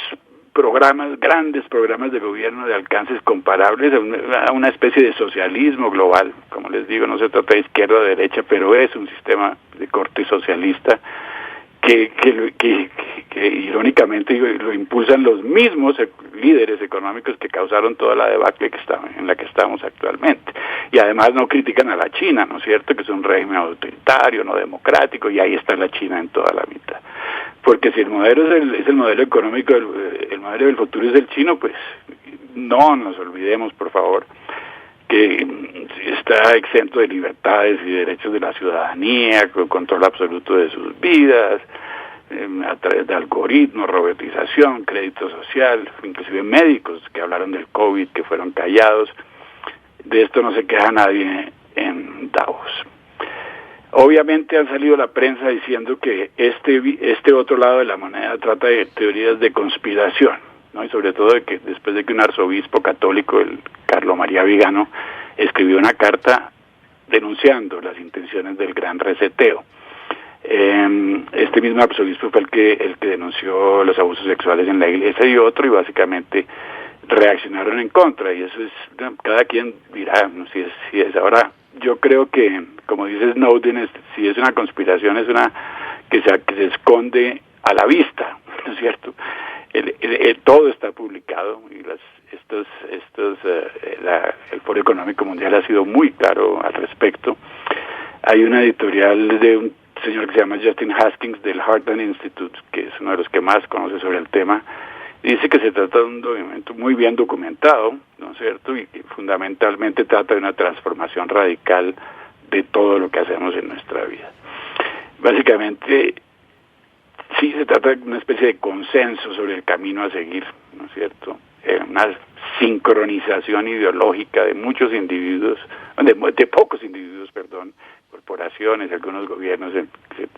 programas, grandes programas de gobierno de alcances comparables a una especie de socialismo global. Como les digo, no se trata de izquierda o derecha, pero es un sistema de corte socialista que irónicamente lo impulsan los mismos líderes económicos que causaron toda la debacle en la que estamos actualmente. Y además no critican a la China, ¿no es cierto?, que es un régimen autoritario, no democrático, y ahí está la China en toda la mitad. Porque si el modelo es el modelo económico, el modelo del futuro es el chino, pues no nos olvidemos, por favor, que está exento de libertades y derechos de la ciudadanía, con control absoluto de sus vidas, a través de algoritmos, robotización, crédito social, inclusive médicos que hablaron del COVID, que fueron callados. De esto no se queja nadie en Davos. Obviamente han salido la prensa diciendo que este otro lado de la moneda trata de teorías de conspiración, ¿no? Y sobre todo de que después de que un arzobispo católico, el Carlo María Vigano, escribió una carta denunciando las intenciones del gran reseteo. Este mismo arzobispo fue el que denunció los abusos sexuales en la iglesia y otro, y básicamente reaccionaron en contra, y eso es, cada quien dirá, ¿no?, si es. Ahora, yo creo que, como dice Snowden, si es una conspiración, es una que se esconde a la vista, ¿no es cierto? Todo está publicado, y el Foro Económico Mundial ha sido muy claro al respecto. Hay una editorial de un señor que se llama Justin Haskins del Heartland Institute, que es uno de los que más conoce sobre el tema. Dice que se trata de un documento muy bien documentado, ¿no es cierto?, y que fundamentalmente trata de una transformación radical de todo lo que hacemos en nuestra vida. Básicamente, sí se trata de una especie de consenso sobre el camino a seguir, ¿no es cierto?, una sincronización ideológica de muchos individuos, de pocos individuos, corporaciones, algunos gobiernos,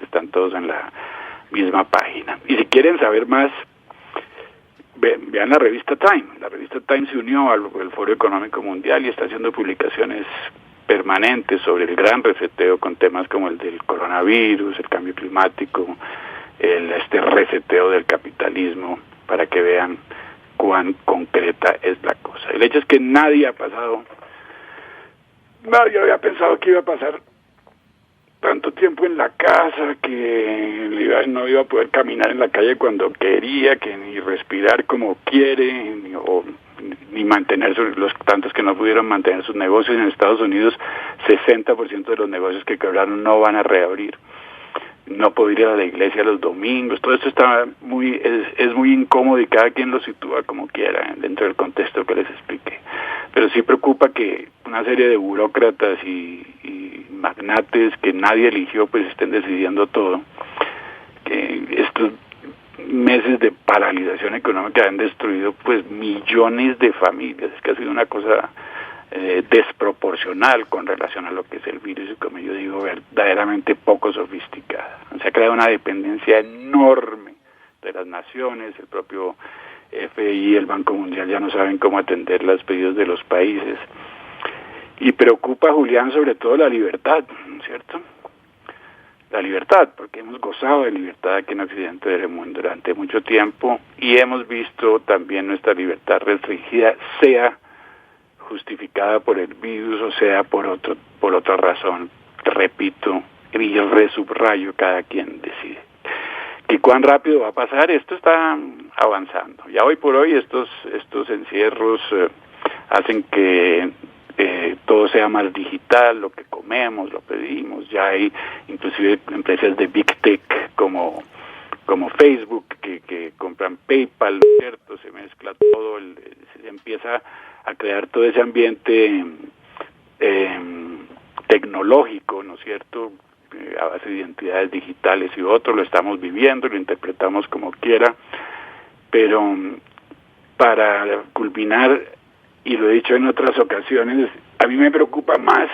están todos en la misma página. Y si quieren saber más, vean la revista Time. La revista Time se unió al Foro Económico Mundial y está haciendo publicaciones permanentes sobre el gran reseteo, con temas como el del coronavirus, el cambio climático, este reseteo del capitalismo, para que vean cuán concreta es la cosa. El hecho es que nadie había pensado que iba a pasar tanto tiempo en la casa, que no iba a poder caminar en la calle cuando quería, que ni respirar como quiere, ni mantener los tantos que no pudieron mantener sus negocios. En Estados Unidos, 60% de los negocios que quebraron no van a reabrir. No poder ir a la iglesia los domingos, todo esto está es muy incómodo, y cada quien lo sitúa como quiera dentro del contexto que les expliqué. Pero sí preocupa que una serie de burócratas y magnates que nadie eligió, pues estén decidiendo todo. Que esto meses de paralización económica han destruido pues millones de familias. Es que ha sido una cosa desproporcional con relación a lo que es el virus y, como yo digo, verdaderamente poco sofisticada. Se ha creado una dependencia enorme de las naciones. El propio FMI, el Banco Mundial ya no saben cómo atender los pedidos de los países. Y preocupa, Julián, sobre todo la libertad, ¿no es cierto? La libertad, porque hemos gozado de libertad aquí en Occidente durante mucho tiempo y hemos visto también nuestra libertad restringida, sea justificada por el virus o sea por otra razón. Repito y resubrayo, cada quien decide. ¿Y cuán rápido va a pasar? Esto está avanzando. Ya hoy por hoy estos encierros hacen que todo sea más digital, lo que comemos, lo pedimos. Ya hay inclusive empresas de Big Tech como Facebook que compran PayPal, ¿cierto? Se mezcla todo, se empieza a crear todo ese ambiente tecnológico, ¿no es cierto?, a base de identidades digitales y otros. Lo estamos viviendo, lo interpretamos como quiera, pero para culminar, y lo he dicho en otras ocasiones, a mí me preocupa más,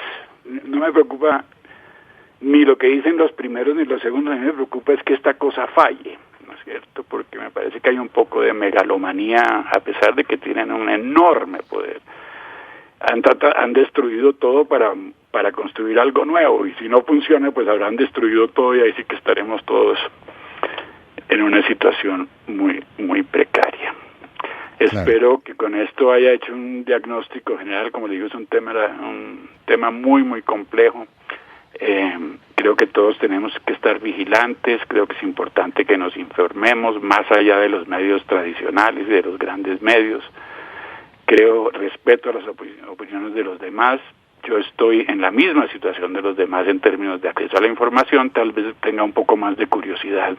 no me preocupa ni lo que dicen los primeros ni los segundos, a mí me preocupa es que esta cosa falle, ¿no es cierto?, porque me parece que hay un poco de megalomanía, a pesar de que tienen un enorme poder. Han destruido todo para construir algo nuevo, y si no funciona, pues habrán destruido todo, y ahí sí que estaremos todos en una situación muy, muy precaria. Claro. Espero que con esto haya hecho un diagnóstico general. Como le digo, es un tema muy, muy complejo. Creo que todos tenemos que estar vigilantes. Creo que es importante que nos informemos más allá de los medios tradicionales y de los grandes medios. Respeto a las opiniones de los demás. Yo estoy en la misma situación de los demás en términos de acceso a la información. Tal vez tenga un poco más de curiosidad.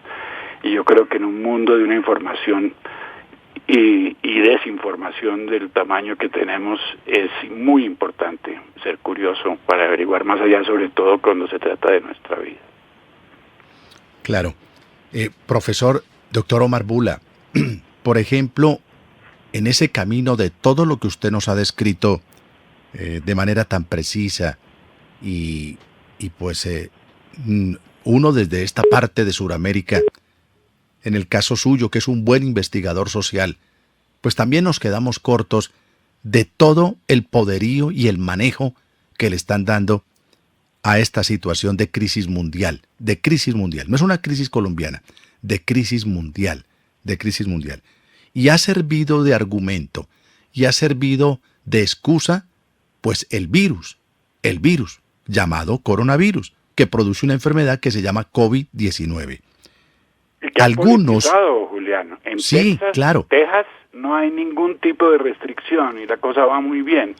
Y yo creo que en un mundo de una información y desinformación del tamaño que tenemos, es muy importante ser curioso para averiguar más allá, sobre todo cuando se trata de nuestra vida. Claro. Profesor, doctor Omar Bula, por ejemplo, en ese camino de todo lo que usted nos ha descrito de manera tan precisa y pues uno desde esta parte de Sudamérica, en el caso suyo, que es un buen investigador social, pues también nos quedamos cortos de todo el poderío y el manejo que le están dando a esta situación de crisis mundial. No es una crisis colombiana, de crisis mundial. Y ha servido de argumento, y ha servido de excusa, pues el virus, llamado coronavirus, que produce una enfermedad que se llama COVID-19. Algunos, Julián, en sí, Texas, claro. Texas no hay ningún tipo de restricción y la cosa va muy bien.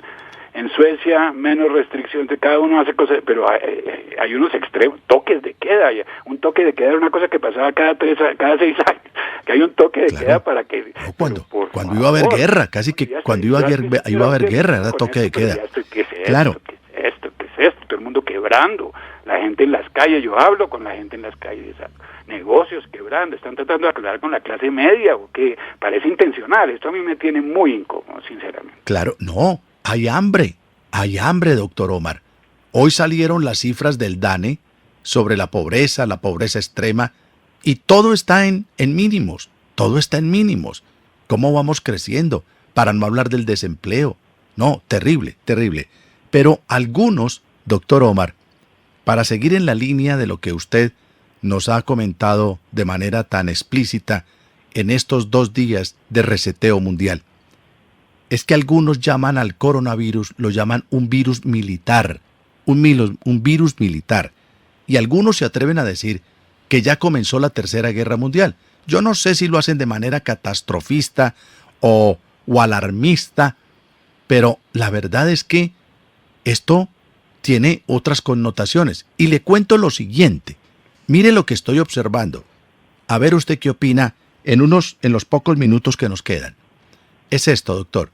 En Suecia menos restricciones, cada uno hace cosas, pero hay unos extremos, toques de queda. Un toque de queda era una cosa que pasaba cada 6 años, que hay un toque de queda para que... No, cuando iba a haber guerra, casi que cuando iba a haber guerra era toque de queda. ¿Qué es claro. esto? Todo el mundo quebrando, la gente en las calles, yo hablo con la gente en las calles, negocios quebrando, están tratando de aclarar con la clase media, o que parece intencional. Esto a mí me tiene muy incómodo, sinceramente. Claro, no, hay hambre, doctor Omar. Hoy salieron las cifras del DANE sobre la pobreza extrema, y todo está en mínimos, ¿Cómo vamos creciendo? Para no hablar del desempleo. No, terrible. Pero algunos, doctor Omar, para seguir en la línea de lo que usted nos ha comentado de manera tan explícita en estos 2 días de reseteo mundial, es que algunos llaman al coronavirus, lo llaman un virus militar, un virus militar, y algunos se atreven a decir que ya comenzó la Tercera Guerra Mundial. Yo no sé si lo hacen de manera catastrofista o alarmista, pero la verdad es que esto tiene otras connotaciones. Y le cuento lo siguiente. Mire lo que estoy observando. A ver usted qué opina en los pocos minutos que nos quedan. Es esto, doctor.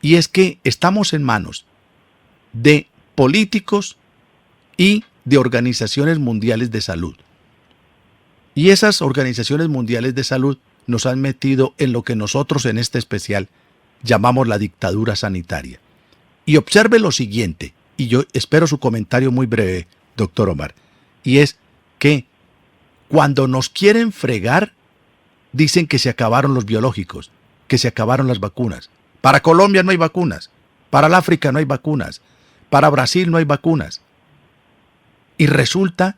Y es que estamos en manos de políticos y de organizaciones mundiales de salud. Y esas organizaciones mundiales de salud nos han metido en lo que nosotros en este especial llamamos la dictadura sanitaria. Y observe lo siguiente, y yo espero su comentario muy breve, doctor Omar, y es que cuando nos quieren fregar, dicen que se acabaron los biológicos, que se acabaron las vacunas. Para Colombia no hay vacunas, para el África no hay vacunas, para Brasil no hay vacunas. Y resulta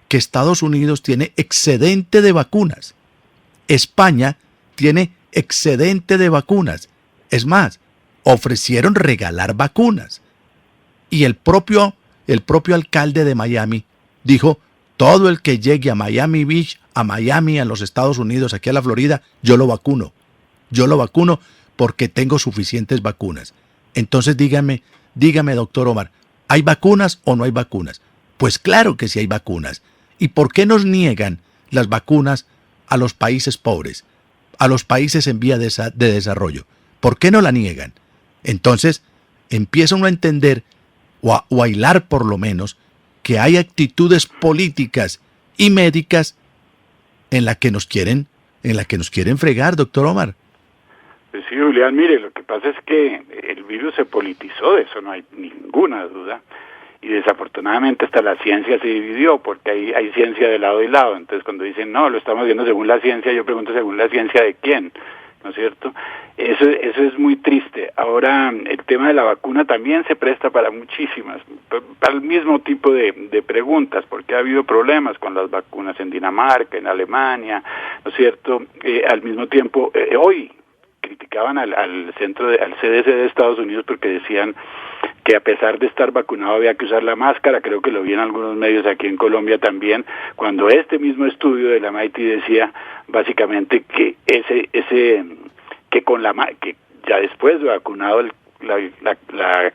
que Estados Unidos tiene excedente de vacunas. España tiene excedente de vacunas. Es más, ofrecieron regalar vacunas. Y el propio alcalde de Miami dijo, todo el que llegue a Miami Beach, a Miami, a los Estados Unidos, aquí a la Florida, yo lo vacuno. Yo lo vacuno porque tengo suficientes vacunas. Entonces dígame, doctor Omar, ¿hay vacunas o no hay vacunas? Pues claro que sí hay vacunas. ¿Y por qué nos niegan las vacunas a los países pobres, a los países en vía de desarrollo? ¿Por qué no la niegan? Entonces, empieza uno a entender, o a hilar por lo menos, que hay actitudes políticas y médicas en la que nos quieren fregar, doctor Omar. Pues sí, Julián, mire, lo que pasa es que el virus se politizó, de eso no hay ninguna duda, y desafortunadamente hasta la ciencia se dividió, porque hay ciencia de lado y lado. Entonces cuando dicen, no, lo estamos viendo según la ciencia, yo pregunto, ¿según la ciencia de quién? ¿No es cierto? Eso es muy triste. Ahora, el tema de la vacuna también se presta para muchísimas, para el mismo tipo de preguntas, porque ha habido problemas con las vacunas en Dinamarca, en Alemania, ¿no es cierto? Al mismo tiempo, hoy criticaban al CDC de Estados Unidos porque decían que a pesar de estar vacunado había que usar la máscara. Creo que lo vi en algunos medios aquí en Colombia también, cuando este mismo estudio de la MIT decía básicamente que que ya después de vacunado la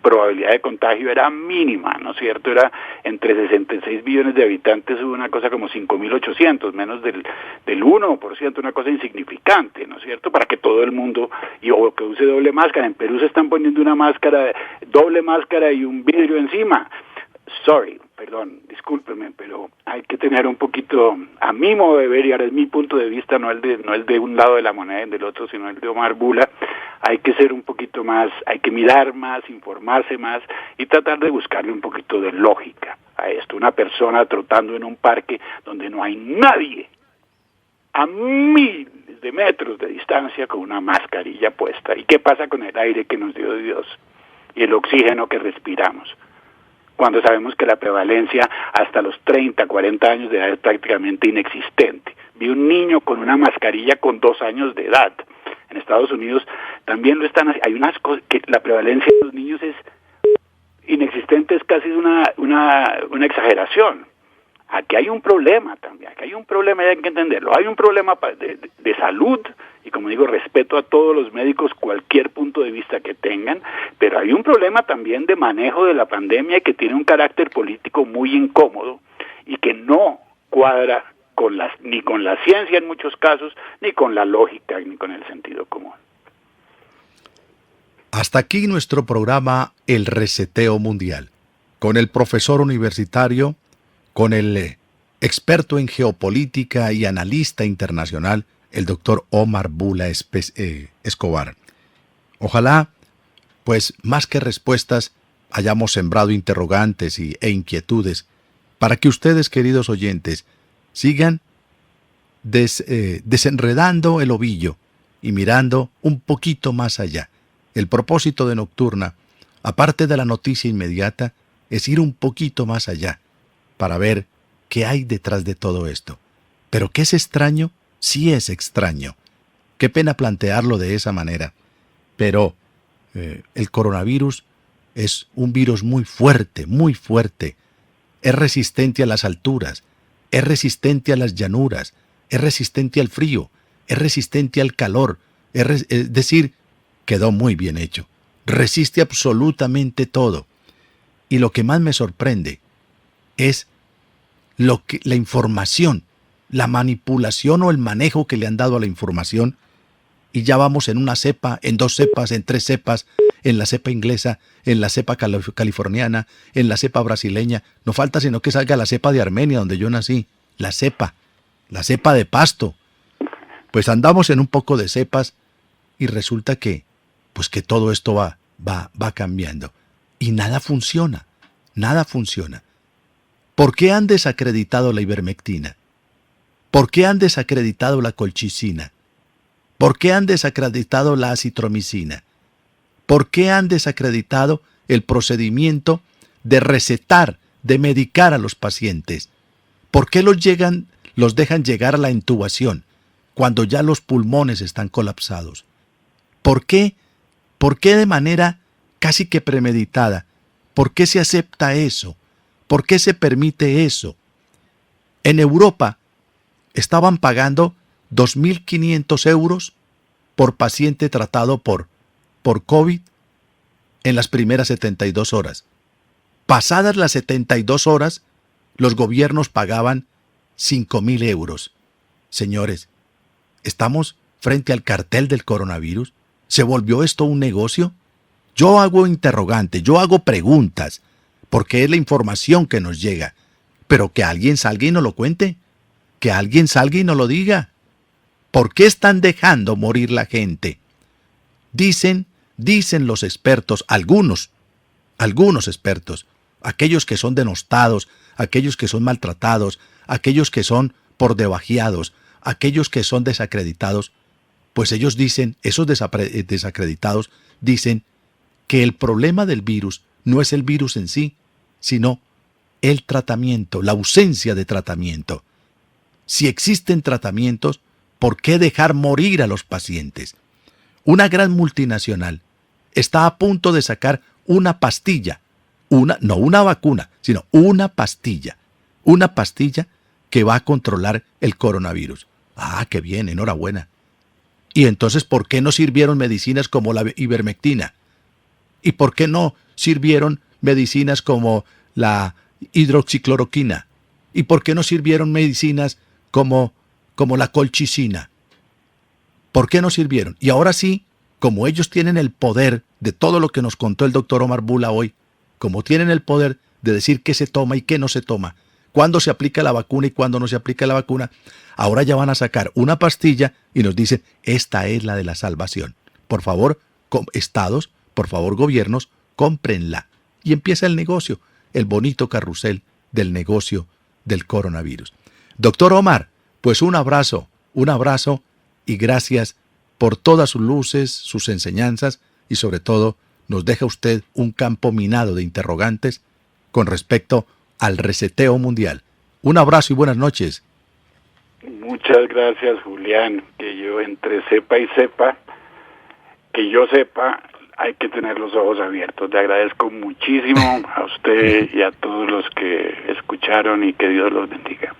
probabilidad de contagio era mínima, ¿no es cierto? Era entre 66 billones de habitantes, hubo una cosa como 5.800, menos del 1%, una cosa insignificante, ¿no es cierto? Para que todo el mundo, o que use doble máscara. En Perú se están poniendo una máscara, doble máscara y un vidrio encima. Discúlpeme, pero hay que tener un poquito, a mi modo de ver, y ahora es mi punto de vista, no el de un lado de la moneda y del otro, sino el de Omar Bula. Hay que ser un poquito más, hay que mirar más, informarse más y tratar de buscarle un poquito de lógica a esto. Una persona trotando en un parque donde no hay nadie, a miles de metros de distancia, con una mascarilla puesta. ¿Y qué pasa con el aire que nos dio Dios y el oxígeno que respiramos? Cuando sabemos que la prevalencia hasta los 30, 40 años de edad es prácticamente inexistente. Vi un niño con una mascarilla con 2 años de edad. En Estados Unidos también lo están haciendo. Hay unas cosas que la prevalencia de los niños es inexistente, es casi una exageración. Aquí hay un problema también, aquí hay un problema y hay que entenderlo. Hay un problema de salud, y como digo, respeto a todos los médicos, cualquier punto de vista que tengan, pero hay un problema también de manejo de la pandemia que tiene un carácter político muy incómodo y que no cuadra ni con la ciencia en muchos casos, ni con la lógica, ni con el sentido común. Hasta aquí nuestro programa El Reseteo Mundial, con el profesor universitario, con el experto en geopolítica y analista internacional, el doctor Omar Bula Escobar. Ojalá, pues más que respuestas, hayamos sembrado interrogantes e inquietudes para que ustedes, queridos oyentes, sigan desenredando el ovillo y mirando un poquito más allá. El propósito de Nocturna, aparte de la noticia inmediata, es ir un poquito más allá para ver qué hay detrás de todo esto. Pero ¿qué es extraño? Sí es extraño. Qué pena plantearlo de esa manera. Pero el coronavirus es un virus muy fuerte, muy fuerte. Es resistente a las alturas, es resistente a las llanuras, es resistente al frío, es resistente al calor. Es decir, quedó muy bien hecho. Resiste absolutamente todo. Y lo que más me sorprende es la información, la manipulación o el manejo que le han dado a la información, y ya vamos en una cepa, en 2 cepas, en 3 cepas, en la cepa inglesa, en la cepa californiana, en la cepa brasileña. No falta sino que salga la cepa de Armenia, donde yo nací, la cepa. la cepa de Pasto. Pues andamos en un poco de cepas y resulta que, pues que todo esto va cambiando. Y nada funciona, nada funciona. ¿Por qué han desacreditado la ivermectina? ¿Por qué han desacreditado la colchicina? ¿Por qué han desacreditado la acitromicina? ¿Por qué han desacreditado el procedimiento de recetar, de medicar a los pacientes? ¿Por qué los dejan llegar a la intubación cuando ya los pulmones están colapsados? ¿Por qué? ¿Por qué de manera casi que premeditada? ¿Por qué se acepta eso? ¿Por qué se permite eso? En Europa estaban pagando 2.500 euros por paciente tratado por COVID en las primeras 72 horas. Pasadas las 72 horas, los gobiernos pagaban 5.000 euros. Señores, ¿estamos frente al cartel del coronavirus? ¿Se volvió esto un negocio? Yo hago interrogantes, yo hago preguntas, porque es la información que nos llega. Pero que alguien salga y nos lo cuente, que alguien salga y nos lo diga. ¿Por qué están dejando morir la gente? Dicen los expertos, algunos expertos, aquellos que son denostados, aquellos que son maltratados, aquellos que son por debajeados, aquellos que son desacreditados, pues ellos dicen, esos desacreditados dicen que el problema del virus no es el virus en sí, sino el tratamiento, la ausencia de tratamiento. Si existen tratamientos, ¿por qué dejar morir a los pacientes? Una gran multinacional está a punto de sacar una pastilla, no una vacuna, sino una pastilla que va a controlar el coronavirus. Ah, qué bien, enhorabuena. Y entonces, ¿por qué no sirvieron medicinas como la ivermectina? ¿Y por qué no sirvieron medicinas como la hidroxicloroquina? ¿Y por qué no sirvieron medicinas como la colchicina? ¿Por qué no sirvieron? Y ahora sí, como ellos tienen el poder de todo lo que nos contó el doctor Omar Bula hoy, como tienen el poder de decir qué se toma y qué no se toma, cuándo se aplica la vacuna y cuándo no se aplica la vacuna, ahora ya van a sacar una pastilla y nos dicen, esta es la de la salvación. Por favor, estados, por favor, gobiernos, cómprenla. Y empieza el negocio, el bonito carrusel del negocio del coronavirus. Doctor Omar, pues un abrazo y gracias por todas sus luces, sus enseñanzas y sobre todo nos deja usted un campo minado de interrogantes con respecto al reseteo mundial. Un abrazo y buenas noches. Muchas gracias, Julián, que yo entre sepa y sepa, que yo sepa, hay que tener los ojos abiertos. Le agradezco muchísimo a usted y a todos los que escucharon y que Dios los bendiga.